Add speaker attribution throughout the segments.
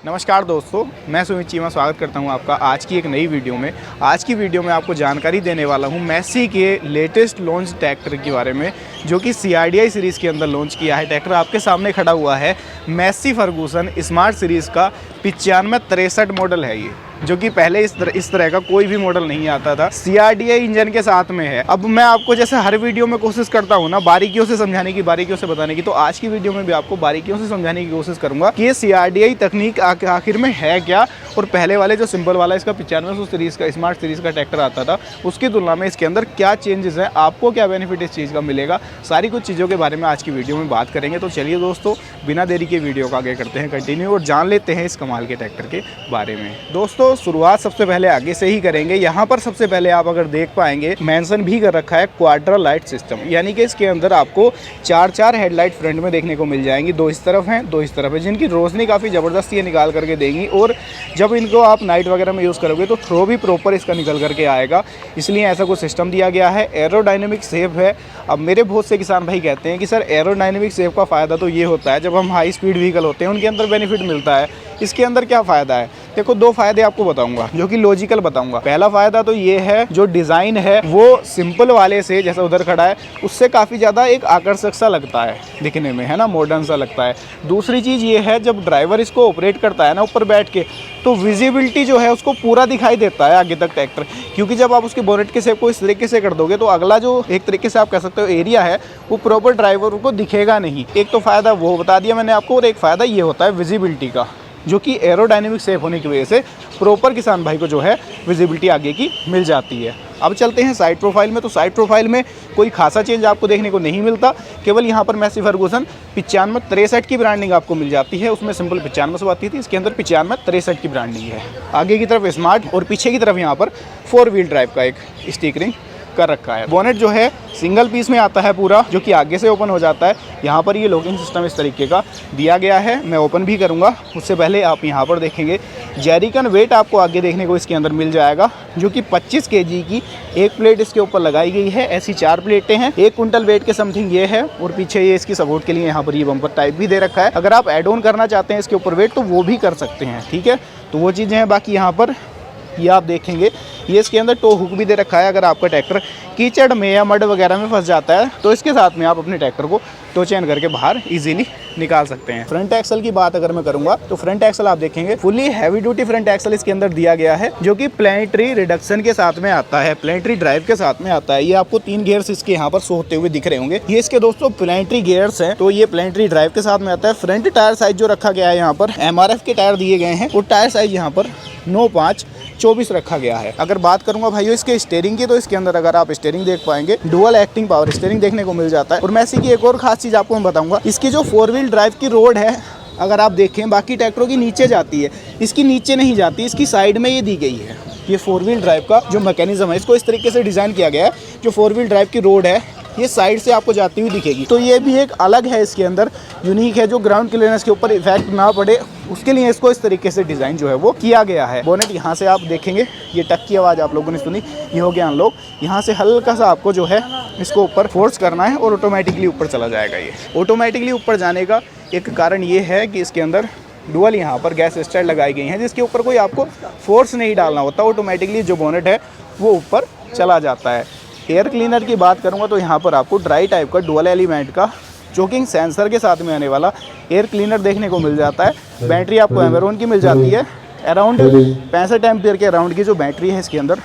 Speaker 1: नमस्कार दोस्तों, मैं सुमित चीमा स्वागत करता हूं आपका आज की एक नई वीडियो में। आज की वीडियो में आपको जानकारी देने वाला हूं मैसी के लेटेस्ट लॉन्च ट्रैक्टर के बारे में, जो कि CRDI सीरीज़ के अंदर लॉन्च किया है। ट्रैक्टर आपके सामने खड़ा हुआ है, मैसी फर्गूसन स्मार्ट सीरीज़ का 9563 मॉडल है ये, जो कि पहले इस तरह का कोई भी मॉडल नहीं आता था। CRDI इंजन के साथ में है। अब मैं आपको जैसे हर वीडियो में कोशिश करता हूँ ना बारीकियों से समझाने की, बारीकियों से बताने की, तो आज की वीडियो में भी आपको बारीकियों से समझाने की कोशिश करूंगा कि ये CRDI तकनीक आखिर में है क्या, और पहले वाले जो सिंपल वाला इसका 9500 सीरीज़ का स्मार्ट सीरीज़ का ट्रैक्टर आता था उसकी तुलना में इसके अंदर क्या चेंजेस हैं, आपको क्या बेनिफिट इस चीज़ का मिलेगा, सारी कुछ चीज़ों के बारे में आज की वीडियो में बात करेंगे। तो चलिए दोस्तों, बिना देरी के वीडियो को आगे करते हैं कंटिन्यू और जान लेते हैं इस कमाल के ट्रैक्टर के बारे में। दोस्तों शुरुआत सबसे पहले आगे से ही करेंगे। यहाँ पर सबसे पहले आप अगर देख पाएंगे मेंशन भी कर रखा है क्वाड्रा लाइट सिस्टम, यानी कि इसके अंदर आपको चार हेडलाइट फ्रंट में देखने को मिल जाएंगी। दो इस तरफ हैं, दो इस तरफ है, जिनकी रोशनी काफ़ी ज़बरदस्त ये निकाल करके देंगी, और जब इनको आप नाइट वगैरह में यूज़ करोगे तो थ्रो भी प्रॉपर इसका निकल करके आएगा, इसलिए ऐसा कुछ सिस्टम दिया गया है। एरोडायनेमिक सेफ है। अब मेरे बहुत से किसान भाई कहते हैं कि सर एरोडायनेमिक सेफ का फ़ायदा तो ये होता है जब हम हाई स्पीड व्हीकल होते हैं उनके अंदर बेनिफिट मिलता है, इसके अंदर क्या फ़ायदा है? देखो, दो फायदे आपको बताऊंगा जो कि लॉजिकल बताऊंगा। पहला फ़ायदा तो ये है, जो डिज़ाइन है वो सिंपल वाले से, जैसा उधर खड़ा है उससे काफ़ी ज़्यादा एक आकर्षक सा लगता है दिखने में, है ना, मॉडर्न सा लगता है। दूसरी चीज़ ये है, जब ड्राइवर इसको ऑपरेट करता है ना ऊपर बैठ के, तो विजिबिलिटी जो है उसको पूरा दिखाई देता है आगे तक ट्रैक्टर, क्योंकि जब आप उसके बोनेट के शेप को इस तरीके से कर दोगे तो अगला जो एक तरीके से आप कह सकते हो एरिया है वो प्रॉपर ड्राइवर को दिखेगा नहीं। एक तो फ़ायदा वो बता दिया मैंने आपको, और एक फ़ायदा ये होता है विजिबिलिटी का, जो कि एरोडायनेमिक सेफ होने की वजह से प्रॉपर किसान भाई को जो है विजिबिलिटी आगे की मिल जाती है। अब चलते हैं साइड प्रोफाइल में। तो साइड प्रोफाइल में कोई खासा चेंज आपको देखने को नहीं मिलता, केवल यहाँ पर मैसी फर्गूसन 9563 की ब्रांडिंग आपको मिल जाती है। उसमें सिंपल 9500 आती थी, इसके अंदर 9563 की ब्रांडिंग है। आगे की तरफ स्मार्ट और पीछे की तरफ यहाँ पर 4 व्हील ड्राइव का एक स्टिकरिंग कर रखा है। बोनेट जो है सिंगल पीस में आता है पूरा, जो कि आगे से ओपन हो जाता है। यहाँ पर ये लॉकिंग सिस्टम इस तरीके का दिया गया है। मैं ओपन भी करूँगा, उससे पहले आप यहाँ पर देखेंगे जेरिकन वेट आपको आगे देखने को इसके अंदर मिल जाएगा, जो कि 25 kg की एक प्लेट इसके ऊपर लगाई गई है। ऐसी 4 प्लेटें हैं, 1 कुंटल वेट के समथिंग ये है, और पीछे ये इसकी सपोर्ट के लिए यहाँ पर ये बम्पर टाइप भी दे रखा है। अगर आप एड ऑन करना चाहते हैं इसके ऊपर वेट तो वो भी कर सकते हैं, ठीक है, तो वो चीज़ें हैं। बाकी यहाँ पर ये आप देखेंगे, ये इसके अंदर टो हुक भी दे रखा है। अगर आपका ट्रैक्टर कीचड़ में या मड वगैरह में फंस जाता है तो इसके साथ में आप अपने ट्रैक्टर को टो चेन करके बाहर इजीली निकाल सकते हैं। फ्रंट एक्सल की बात अगर मैं करूंगा तो फ्रंट एक्सल आप देखेंगे fully heavy duty front axle इसके अंदर दिया गया है, जो कि प्लेनेटरी रिडक्शन के साथ में आता है, प्लेनेटरी ड्राइव के साथ में आता है। ये आपको 3 गियर्स इसके यहाँ पर शो होते हुए दिख रहे होंगे, ये इसके दोस्तों प्लेनेटरी गियर्स हैं। तो ये प्लेनेटरी ड्राइव के साथ में आता है। फ्रंट टायर साइज जो रखा गया है, यहाँ पर MRF के टायर दिए गए हैं, और टायर साइज यहाँ पर 9.5/24 रखा गया है। अगर बात करूंगा भाइयों इसके स्टीयरिंग की, तो इसके अंदर अगर आप स्टीयरिंग देख पाएंगे डुअल एक्टिंग पावर स्टीयरिंग देखने को मिल जाता है। और मैसी की एक और खास चीज़ आपको मैं बताऊंगा, इसकी जो 4 व्हील ड्राइव की रोड है, अगर आप देखें बाकी ट्रैक्टरों की नीचे जाती है, इसकी नीचे नहीं जाती, इसकी साइड में ये दी गई है। ये 4 व्हील ड्राइव का जो मैकेनिज्म है, इसको इस तरीके से डिज़ाइन किया गया है, जो 4 व्हील ड्राइव की रोड है ये साइड से आपको जाती हुई दिखेगी। तो ये भी एक अलग है, इसके अंदर यूनिक है, जो ग्राउंड क्लियरेंस के ऊपर इफेक्ट ना पड़े उसके लिए इसको इस तरीके से डिज़ाइन जो है वो किया गया है। बोनेट यहाँ से आप देखेंगे, ये टक की आवाज़ आप लोगों ने सुनी, ये हो गया अनलॉक। यहाँ से हल्का सा आपको जो है इसको ऊपर फोर्स करना है और ऑटोमेटिकली ऊपर चला जाएगा। ये ऑटोमेटिकली ऊपर जाने का एक कारण ये है कि इसके अंदर डुअल यहाँ पर गैस स्टाइल लगाई गई हैं, जिसके ऊपर कोई आपको फोर्स नहीं डालना होता, ऑटोमेटिकली जो बोनेट है वो ऊपर चला जाता है। एयर क्लीनर की बात करूँगा तो यहाँ पर आपको ड्राई टाइप का डुअल एलिमेंट का चोकिंग सेंसर के साथ में आने वाला एयर क्लीनर देखने को मिल जाता है। बैटरी आपको एमेरॉन की मिल जाती है, अराउंड 65 एम्पियर के अराउंड की जो बैटरी है इसके अंदर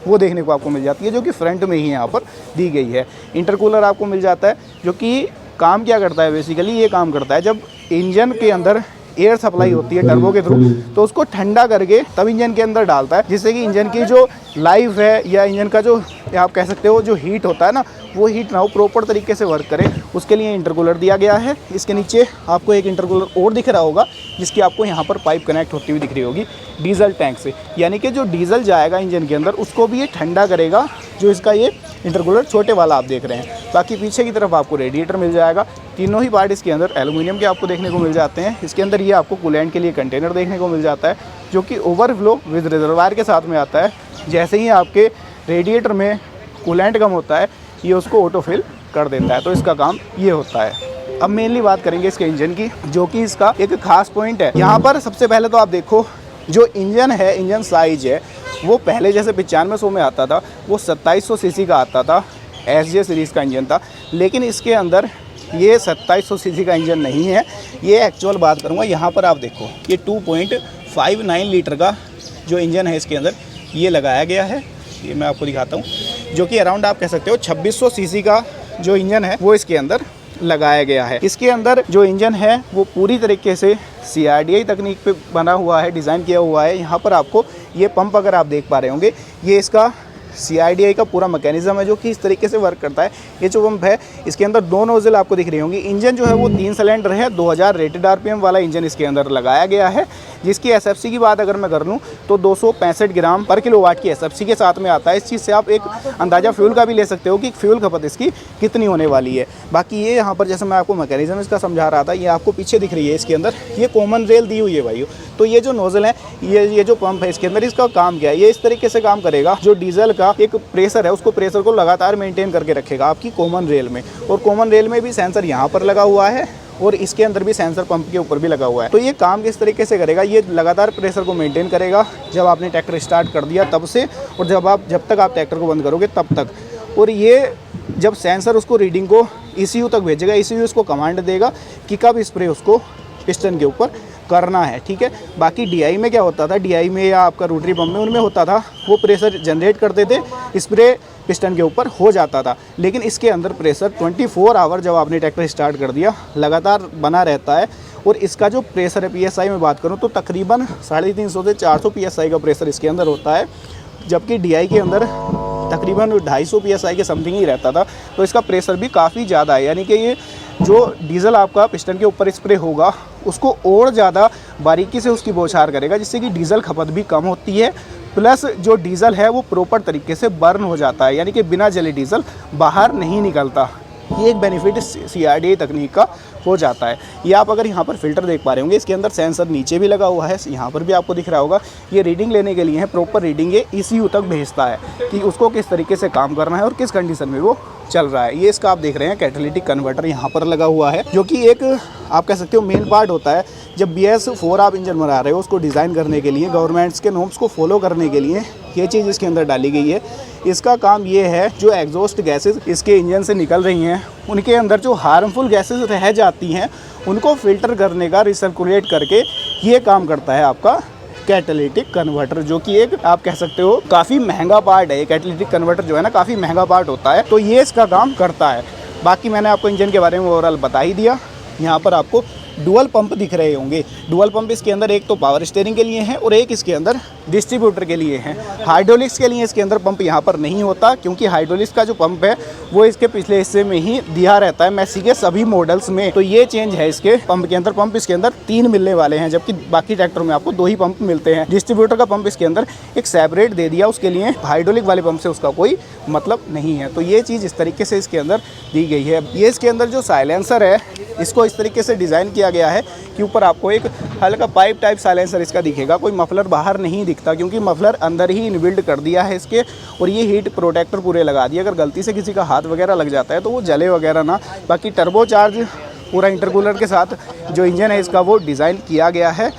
Speaker 1: वो देखने को आपको मिल जाती है, जो कि फ्रंट में ही यहाँ पर दी गई है। इंटरकूलर आपको मिल जाता है, जो कि काम क्या करता है, बेसिकली ये काम करता है जब इंजन के अंदर एयर सप्लाई होती है टर्बो के थ्रू, तो उसको ठंडा करके तब इंजन के अंदर डालता है, जिससे कि इंजन की जो लाइफ है या इंजन का जो आप कह सकते हो जो हीट होता है ना, वो हीट ना हो, प्रॉपर तरीके से वर्क करे, उसके लिए इंटरकूलर दिया गया है। इसके नीचे आपको एक इंटरकूलर और दिख रहा होगा, जिसकी आपको यहाँ पर पाइप कनेक्ट होती हुई दिख रही होगी डीजल टैंक से, यानी कि जो डीजल जाएगा इंजन के अंदर उसको भी ये ठंडा करेगा, जो इसका ये इंटरकूलर छोटे वाला आप देख रहे हैं। बाकी पीछे की तरफ आपको रेडिएटर मिल जाएगा। तीनों ही पार्ट इसके अंदर एल्यूमिनियम के आपको देखने को मिल जाते हैं। इसके अंदर ये आपको कूलेंट के लिए कंटेनर देखने को मिल जाता है, जो कि ओवरफ्लो विद रिजर्वायर के साथ में आता है। जैसे ही आपके रेडिएटर में कूलेंट कम होता है, ये उसको ऑटोफिल कर देता है, तो इसका काम ये होता है। अब मेनली बात करेंगे इसके इंजन की, जो कि इसका एक खास पॉइंट है। यहाँ पर सबसे पहले तो आप देखो जो इंजन है, इंजन साइज है वो पहले जैसे 9500 में आता था वो 2700 सीसी का आता था, SJ सीरीज़ का इंजन था। लेकिन इसके अंदर ये 2700 सीसी का इंजन नहीं है, ये एक्चुअल बात करूँगा। यहाँ पर आप देखो ये 2.59 लीटर का जो इंजन है इसके अंदर ये लगाया गया है। ये मैं आपको दिखाता हूँ, जो कि अराउंड आप कह सकते हो 2600 सीसी का जो इंजन है वो इसके अंदर लगाया गया है। इसके अंदर जो इंजन है वो पूरी तरीके से CRDI तकनीक पे बना हुआ है, डिज़ाइन किया हुआ है। यहाँ पर आपको ये पंप अगर आप देख पा रहे होंगे, ये इसका CRDI का पूरा मैकेनिज्म है जो कि इस तरीके से वर्क करता है। ये जो पंप है इसके अंदर 2 नोजल आपको दिख रही होंगी। इंजन जो है वो 3 सिलेंडर है, 2000 रेटेड RPM वाला इंजन इसके अंदर लगाया गया है, जिसकी SFC की बात अगर मैं कर लूँ तो 265 ग्राम पर किलोवाट की SFC के साथ में आता है। इस चीज़ से आप एक अंदाज़ा फ्यूल का भी ले सकते हो कि फ्यूल खपत इसकी कितनी होने वाली है। बाकी ये यहाँ पर जैसे मैं आपको मैकेनिज्म इसका समझा रहा था, ये आपको पीछे दिख रही है इसके अंदर ये कॉमन रेल दी हुई है भाइयों। तो ये जो नोजल है, ये जो पंप है इसके अंदर, इसका काम क्या है, ये इस तरीके से काम करेगा। जो डीजल का एक प्रेशर है उसको प्रेशर को लगातार मेंटेन करके रखेगा आपकी कॉमन रेल में। और कॉमन रेल में भी सेंसर यहाँ पर लगा हुआ है और इसके अंदर भी सेंसर पंप के ऊपर भी लगा हुआ है। तो ये काम किस तरीके से करेगा, ये लगातार प्रेशर को मेंटेन करेगा जब आपने ट्रैक्टर स्टार्ट कर दिया तब से, और जब तक आप ट्रैक्टर को बंद करोगे तब तक। और ये जब सेंसर उसको रीडिंग को ECU तक भेजेगा, ECU उसको कमांड देगा कि कब स्प्रे उसको पिस्टन के ऊपर करना है, ठीक है। बाकी DI में क्या होता था, DI में या आपका रोटरी पंप में उनमें होता था वो प्रेशर जनरेट करते थे, स्प्रे पिस्टन के ऊपर हो जाता था। लेकिन इसके अंदर प्रेशर 24 आवर जब आपने ट्रैक्टर स्टार्ट कर दिया लगातार बना रहता है। और इसका जो प्रेशर है PSI में बात करूँ तो तकरीबन 350 से 400 PSI का प्रेशर इसके अंदर होता है, जबकि DI के अंदर तकरीबन 250 PSI के समथिंग ही रहता था। तो इसका प्रेशर भी काफ़ी ज़्यादा है, यानी कि ये जो डीजल आपका पिस्टन के ऊपर स्प्रे होगा उसको और ज़्यादा बारीकी से उसकी बौछार करेगा, जिससे कि डीजल खपत भी कम होती है, प्लस जो डीजल है वो प्रॉपर तरीके से बर्न हो जाता है, यानी कि बिना जले डीजल बाहर नहीं निकलता। ये एक बेनिफिट CRDI तकनीक का हो जाता है। ये आप अगर यहाँ पर फ़िल्टर देख पा रहे होंगे, इसके अंदर सेंसर नीचे भी लगा हुआ है, यहाँ पर भी आपको दिख रहा होगा। ये रीडिंग लेने के लिए है, प्रॉपर रीडिंग ये ECU तक भेजता है कि उसको किस तरीके से काम करना है और किस कंडीशन में वो चल रहा है। ये इसका आप देख रहे हैं कैटालिटिक कन्वर्टर यहाँ पर लगा हुआ है, जो कि एक आप कह सकते हो मेन पार्ट होता है। जब BS4 आप इंजन बना रहे हो उसको डिज़ाइन करने के लिए, गवर्नमेंट्स के नॉर्म्स को फॉलो करने के लिए ये चीज़ इसके अंदर डाली गई है। इसका काम ये है, जो एग्जॉस्ट गैसेस इसके इंजन से निकल रही हैं उनके अंदर जो हार्मफुल गैसेस रह जाती हैं उनको फ़िल्टर करने का, रिसर्कुलेट करके ये काम करता है आपका कैटालिटिक कन्वर्टर, जो कि एक आप कह सकते हो काफ़ी महंगा पार्ट है। कैटालिटिक कन्वर्टर जो है ना काफ़ी महंगा पार्ट होता है, तो ये इसका काम करता है। बाकी मैंने आपको इंजन के बारे में ओवरऑल बता ही दिया। यहाँ पर आपको डुअल पंप दिख रहे होंगे। डुअल पंप इसके अंदर एक तो पावर स्टीयरिंग के लिए है और एक इसके अंदर डिस्ट्रीब्यूटर के लिए है। हाइड्रोलिक्स के लिए इसके अंदर पंप यहाँ पर नहीं होता, क्योंकि हाइड्रोलिक्स का जो पंप है वो इसके पिछले हिस्से में ही दिया रहता है मैसी के सभी मॉडल्स में। तो ये चेंज है इसके पंप के अंदर। पंप इसके अंदर 3 मिलने वाले हैं, जबकि बाकी ट्रैक्टरों में आपको 2 ही पंप मिलते हैं। डिस्ट्रीब्यूटर का पंप इसके अंदर एक सेपरेट दे दिया, उसके लिए हाइड्रोलिक वाले पंप से उसका कोई मतलब नहीं है। तो ये चीज़ इस तरीके से इसके अंदर दी गई है। ये इसके अंदर जो साइलेंसर है इसको इस तरीके से डिज़ाइन किया गया है कि ऊपर आपको एक हल्का पाइप टाइप साइलेंसर इसका दिखेगा। कोई मफलर बाहर नहीं दिखता, क्योंकि मफलर अंदर ही इनबिल्ड कर दिया है इसके। और ये हीट प्रोटेक्टर पूरे लगा दिए, अगर गलती से किसी का हाथ वगैरह लग जाता है तो वो जले वगैरह ना। बाकी टर्बो चार्ज पूरा इंटरकूलर के साथ जो इंजन है इसका वो डिज़ाइन किया गया है।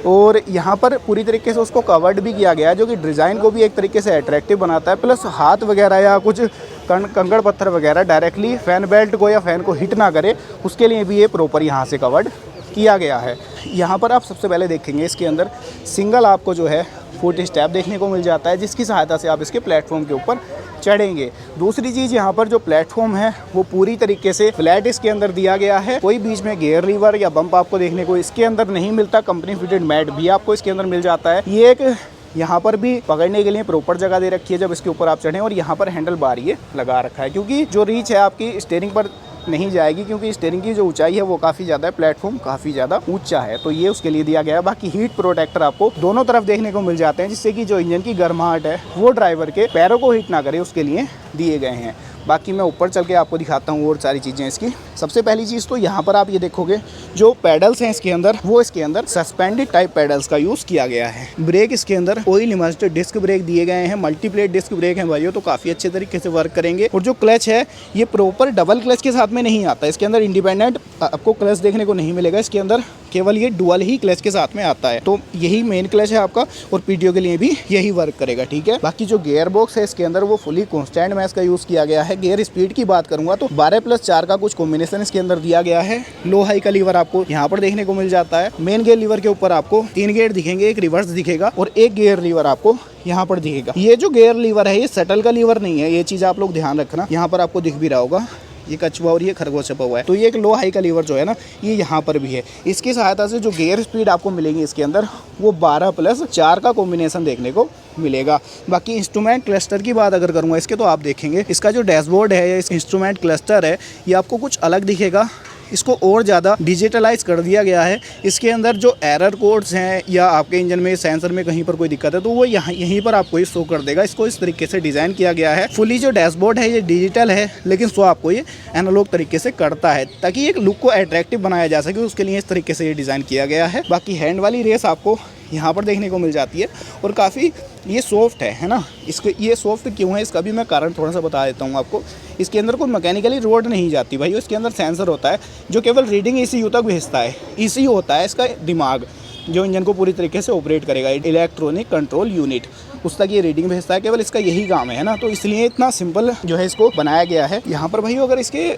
Speaker 1: और यहाँ पर पूरी तरीके से उसको कवर्ड भी किया गया है, जो कि डिज़ाइन को भी एक तरीके से अट्रैक्टिव बनाता है। प्लस हाथ वगैरह या कुछ कंकड़ पत्थर वगैरह डायरेक्टली फ़ैन बेल्ट को या फ़ैन को हिट ना करे, उसके लिए भी ये प्रॉपर यहाँ से कवर्ड किया गया है। यहाँ पर आप सबसे पहले देखेंगे इसके अंदर सिंगल आपको जो है फुट स्टेप देखने को मिल जाता है, जिसकी सहायता से आप इसके प्लेटफॉर्म के ऊपर चढ़ेंगे। दूसरी चीज़ यहाँ पर जो प्लेटफॉर्म है वो पूरी तरीके से फ्लैट इसके अंदर दिया गया है। कोई बीच में गियर लीवर या बम्प आपको देखने को इसके अंदर नहीं मिलता। कंपनी फिटेड मैट भी आपको इसके अंदर मिल जाता है। ये एक यहाँ पर भी पकड़ने के लिए प्रॉपर जगह दे रखी है जब इसके ऊपर आप चढ़ें। और यहाँ पर हैंडल बार ये लगा रखा है, क्योंकि जो रीच है आपकी स्टीयरिंग पर नहीं जाएगी, क्योंकि स्टीयरिंग की जो ऊंचाई है वो काफ़ी ज़्यादा है, प्लेटफॉर्म काफ़ी ज़्यादा ऊंचा है, तो ये उसके लिए दिया गया है। बाकी हीट प्रोटेक्टर आपको दोनों तरफ देखने को मिल जाते हैं, जिससे कि जो इंजन की गर्माहट है वो ड्राइवर के पैरों को हीट ना करे, उसके लिए दिए गए हैं। बाकी मैं ऊपर चल के आपको दिखाता हूँ और सारी चीज़ें इसकी। सबसे पहली चीज़ तो यहाँ पर आप ये देखोगे जो पैडल्स हैं इसके अंदर, वो इसके अंदर सस्पेंडेड टाइप पैडल्स का यूज़ किया गया है। ब्रेक इसके अंदर ऑयल इमर्स्ड डिस्क ब्रेक दिए गए हैं, मल्टीप्लेट डिस्क ब्रेक हैं भाइयों, तो काफ़ी अच्छे तरीके से वर्क करेंगे। और जो क्लच है ये प्रॉपर डबल क्लच के साथ में नहीं आता, इसके अंदर इंडिपेंडेंट आपको क्लच देखने को नहीं मिलेगा, इसके अंदर केवल ये डुअल ही क्लच के साथ में आता है। तो यही मेन क्लच है आपका और पीटीओ के लिए भी यही वर्क करेगा, ठीक है। बाकी जो गियर बॉक्स है इसके अंदर वो फुली कांस्टेंट मैश का यूज़ किया गया है। गियर स्पीड की बात करूंगा तो 12+4 का कुछ कॉम्बिनेशन इसके अंदर दिया गया है। लो हाई का लीवर आपको यहाँ पर देखने को मिल जाता है। मेन गियर लीवर के ऊपर आपको 3 गियर दिखेंगे, एक रिवर्स दिखेगा और एक गियर लीवर आपको यहाँ पर दिखेगा। ये जो गियर लीवर है ये सटल का लीवर नहीं है, ये चीज़ आप लोग ध्यान रखना। यहाँ पर आपको दिख भी रहा होगा ये कछुआ और ये खरगोश छपा हुआ है, तो ये एक लो हाई का लीवर जो है ना ये यहाँ पर भी है। इसकी सहायता से जो गियर स्पीड आपको मिलेगी इसके अंदर वो 12+4 का कॉम्बिनेशन देखने को मिलेगा। बाकी इंस्ट्रूमेंट क्लस्टर की बात अगर करूँगा इसके, तो आप देखेंगे इसका जो डैशबोर्ड है या इंस्ट्रूमेंट क्लस्टर है ये आपको कुछ अलग दिखेगा। इसको और ज़्यादा डिजिटलाइज कर दिया गया है। इसके अंदर जो एरर कोड्स हैं या आपके इंजन में सेंसर में कहीं पर कोई दिक्कत है तो वो यहीं पर आपको ये शो कर देगा। इसको इस तरीके से डिज़ाइन किया गया है। फुली जो डैशबोर्ड है ये डिजिटल है लेकिन शो आपको ये एनालॉग तरीके से करता है ताकि एक लुक को अट्रैक्टिव बनाया जा सके, उसके लिए इस तरीके से ये डिज़ाइन किया गया है। बाकी हैंड वाली रेस आपको यहाँ पर देखने को मिल जाती है और काफ़ी ये सॉफ्ट है ना। इसको ये सॉफ्ट क्यों है इसका भी मैं कारण थोड़ा सा बता देता हूँ आपको। इसके अंदर कोई मैकेनिकली रोड नहीं जाती भाई, इसके अंदर सेंसर होता है जो केवल रीडिंग ECU तक भेजता है। ECU होता है इसका दिमाग जो इंजन को पूरी तरीके से ऑपरेट करेगा, इलेक्ट्रॉनिक कंट्रोल यूनिट, उस तक ये रीडिंग भेजता है, केवल इसका यही काम है ना। तो इसलिए इतना सिंपल जो है इसको बनाया गया है। यहाँ पर भाई अगर इसके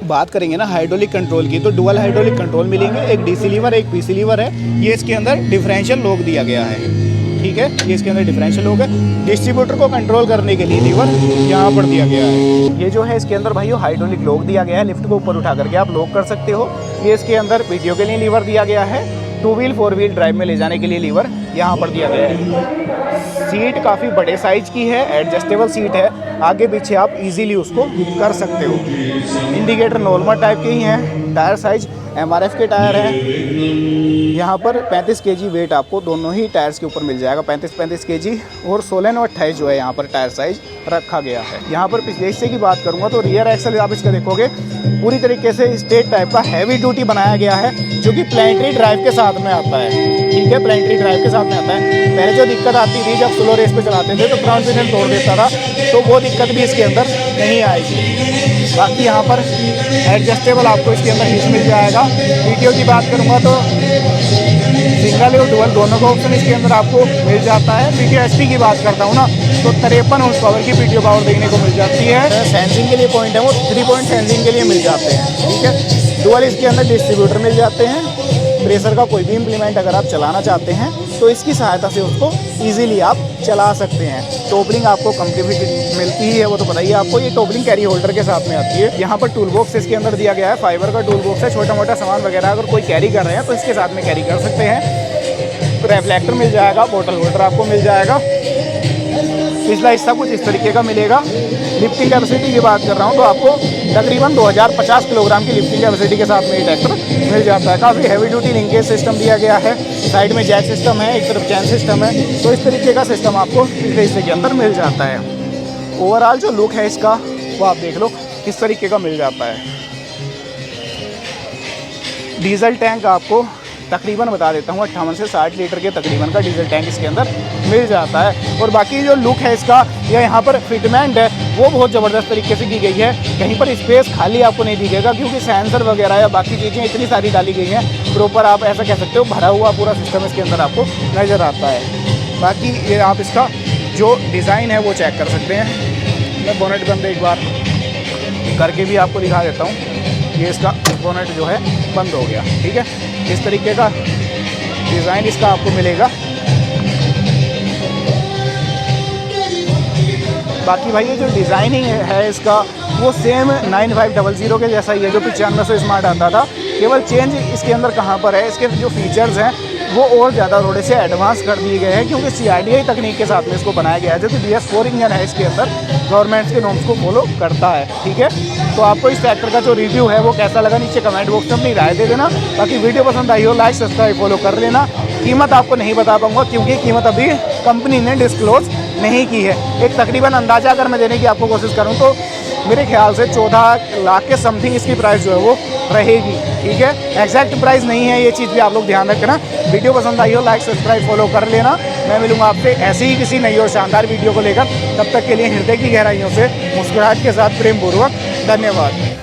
Speaker 1: बात करेंगे ना हाइड्रोलिक कंट्रोल की, तो डुअल हाइड्रोलिक कंट्रोल मिलेंगे, एक DC लीवर एक PC लीवर है। ये इसके अंदर डिफरेंशियल लॉक दिया गया है, ठीक है, ये इसके अंदर डिफरेंशियल लॉक है। डिस्ट्रीब्यूटर को कंट्रोल करने के लिए लीवर यहाँ पर दिया गया है। ये जो है इसके अंदर भाई हाइड्रोलिक लॉक दिया गया है, लिफ्ट को ऊपर उठा करके आप लॉक कर सकते हो। ये इसके अंदर PTO के लिए लीवर दिया गया है, 2 व्हील 4 व्हील ड्राइव में ले जाने के लिए लीवर यहाँ पर दिया गया है। सीट काफ़ी बड़े साइज की है, एडजस्टेबल सीट है, आगे पीछे आप इजीली उसको कर सकते हो। इंडिकेटर नॉर्मल टाइप के ही हैं। टायर साइज MRF के टायर हैं। यहाँ पर 35 kg वेट आपको दोनों ही टायर्स के ऊपर मिल जाएगा, 35 kg और 16 और 28 जो है यहाँ पर टायर साइज रखा गया है। यहाँ पर पिछले हिस्से की बात करूँगा तो रियर एक्सल आप इसका देखोगे पूरी तरीके से स्टेट टाइप का हैवी ड्यूटी बनाया गया है जो कि प्लानिटरी ड्राइव के साथ में आता है, ठीक है, प्लानिटरी ड्राइव के साथ में आता है। पहले जो दिक्कत आती थी जब स्लो रेस पे चलाते थे तो फ्रंट पिनियन तोड़ देता था, तो वो दिक्कत भी इसके अंदर नहीं आएगी। बाकी यहाँ पर एडजस्टेबल आपको इसके अंदर हिच मिल जाएगा। PTO की बात करूँगा तो सिंगल और डुअल दोनों का ऑप्शन इसके अंदर आपको मिल जाता है। PTO HP की बात करता हूँ ना तो 53 हॉर्स पावर की PTO पावर देखने को मिल जाती है। सेंसिंग के लिए पॉइंट है वो 3 पॉइंट सेंसिंग के लिए मिल जाते हैं, ठीक है। डुअल इसके अंदर डिस्ट्रीब्यूटर मिल जाते हैं। प्रेशर का कोई भी इम्प्लीमेंट अगर आप चलाना चाहते हैं तो इसकी सहायता से उसको इजीली आप चला सकते हैं। टॉपलिंग आपको कंप्लीट मिलती ही है, वो तो पता ही है आपको। ये टॉपलिंग कैरी होल्डर के साथ में आती है। यहाँ पर टूल बॉक्स इसके अंदर दिया गया है, फाइबर का टूल बॉक्स है। छोटा मोटा सामान वगैरह अगर कोई कैरी कर रहे हैं तो इसके साथ में कैरी कर सकते हैं। रिफ्लेक्टर मिल जाएगा, बोतल होल्डर आपको मिल जाएगा। पिछला हिस्सा कुछ इस तरीके का मिलेगा। लिफ्टिंग कैपेसिटी की बात कर रहा हूँ तो आपको तकरीबन 2050 किलोग्राम की लिफ्टिंग कैपेसिटी के साथ में ये ट्रैक्टर मिल जाता है। काफ़ी हैवी ड्यूटी लिंकेज सिस्टम दिया गया है, साइड में जैक सिस्टम है, एक तरफ चैन सिस्टम है, तो इस तरीके का सिस्टम आपको पिछले हिस्से के अंदर मिल जाता है। ओवरऑल जो लुक है इसका वो आप देख लो किस तरीके का मिल जाता है। डीजल टैंक आपको तकरीबन बता देता हूँ 58 से 60 लीटर के तकरीबन का डीजल टैंक इसके अंदर मिल जाता है। और बाकी जो लुक है इसका या यहाँ पर फिटमेंट है वो बहुत ज़बरदस्त तरीके से की गई है। कहीं पर स्पेस खाली आपको नहीं दिखेगा क्योंकि सेंसर वगैरह या बाकी चीज़ें इतनी सारी डाली गई हैं, प्रॉपर आप ऐसा कह सकते हो भरा हुआ पूरा सिस्टम इसके अंदर आपको नज़र आता है। बाकी ये आप इसका जो डिज़ाइन है वो चेक कर सकते हैं। मैं बोनेट बंद एक बार करके भी आपको दिखा देता हूँ। ये इसका बोनेट जो है बंद हो गया, ठीक है। इस तरीके का डिज़ाइन इसका आपको मिलेगा। बाकी भाई ये जो डिज़ाइनिंग है इसका वो सेम 9500 के जैसा ही है जो 9500 स्मार्ट आता था। केवल चेंज इसके अंदर कहाँ पर है, इसके जो फीचर्स हैं वो और ज़्यादा थोड़े से एडवांस कर दिए गए हैं क्योंकि CRDI तकनीक के साथ में इसको बनाया गया है जो कि BS4 इंजन है इसके अंदर, गवर्नमेंट के नॉर्म्स को फॉलो करता है, ठीक है। तो आपको इस ट्रैक्टर का जो रिव्यू है वो कैसा लगा नीचे कमेंट बॉक्स में अपनी राय दे देना। बाकी वीडियो पसंद आई हो लाइक सब्सक्राइब फॉलो कर लेना। कीमत आपको नहीं बता पाऊँगा क्योंकि कीमत अभी कंपनी ने डिस्क्लोज नहीं की है। एक तकरीबन अंदाजा अगर मैं देने की आपको कोशिश करूँ तो मेरे ख्याल से 14 लाख के समथिंग इसकी प्राइस जो है वो रहेगी। ठीक है, एग्जैक्ट प्राइस नहीं है, ये चीज़ भी आप लोग ध्यान रखना। वीडियो पसंद आई हो लाइक सब्सक्राइब फॉलो कर लेना। मैं मिलूंगा आपसे ऐसे ही किसी नई और शानदार वीडियो को लेकर। तब तक के लिए हृदय की गहराइयों से मुस्कुराहट के साथ प्रेम पूर्वक धन्यवाद।